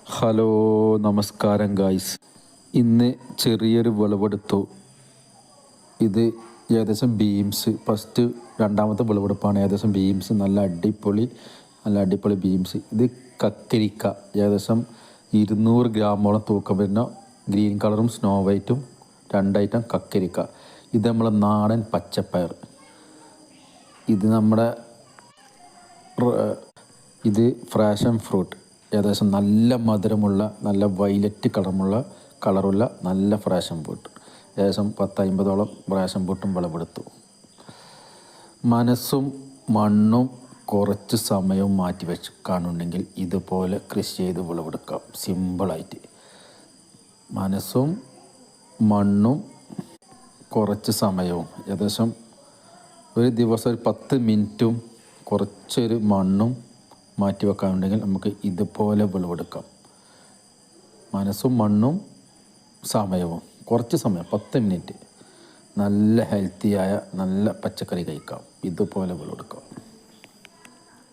Hello, നമസ്കാരം guys. ഇന്ന് ചെറിയൊരു വിളവെടുത്തു. ഇത് ഏകദേശം ബീംസ് രണ്ടാമത്തെ വിളവെടുപ്പാണ്. ഏകദേശം ബീംസ് നല്ല അടിപൊളി ബീംസ്. ഇത് കക്കരിക്ക ഏകദേശം 200 ഗ്രാമോളം തൂക്കം വരുന്ന ഗ്രീൻ കളറും സ്നോ വൈറ്റും 2 ഐറ്റം കക്കരിക്ക. ഇത് നമ്മളെ നാടൻ പച്ചപ്പയർ. ഇത് ഫ്രാഷൻ ഫ്രൂട്ട്. ഏകദേശം നല്ല മധുരമുള്ള നല്ല വയലറ്റ് കളറുള്ള നല്ല ഫ്രാഷൻ ഫ്രൂട്ട്. ഏകദേശം 10-50ഓളം ഫ്രാഷൻ ഫ്രൂട്ടും വിളവെടുത്തു. മനസ്സും മണ്ണും കുറച്ച് സമയവും മാറ്റി വെച്ച് കാണുന്നുണ്ടെങ്കിൽ ഇതുപോലെ കൃഷി ചെയ്ത് വിളവെടുക്കാം സിമ്പിളായിട്ട്. മനസ്സും മണ്ണും കുറച്ച് സമയവും, ഏകദേശം ഒരു ദിവസം ഒരു 10 മിനിറ്റും കുറച്ചൊരു മണ്ണും മാറ്റി വെക്കാനുണ്ടെങ്കിൽ നമുക്ക് ഇതുപോലെ വിളവെടുക്കാം. മനസ്സും മണ്ണും സമയവും, കുറച്ച് സമയം 10 മിനിറ്റ് നല്ല ഹെൽത്തിയായ നല്ല പച്ചക്കറി കഴിക്കാം. ഇതുപോലെ വിളവെടുക്കാം.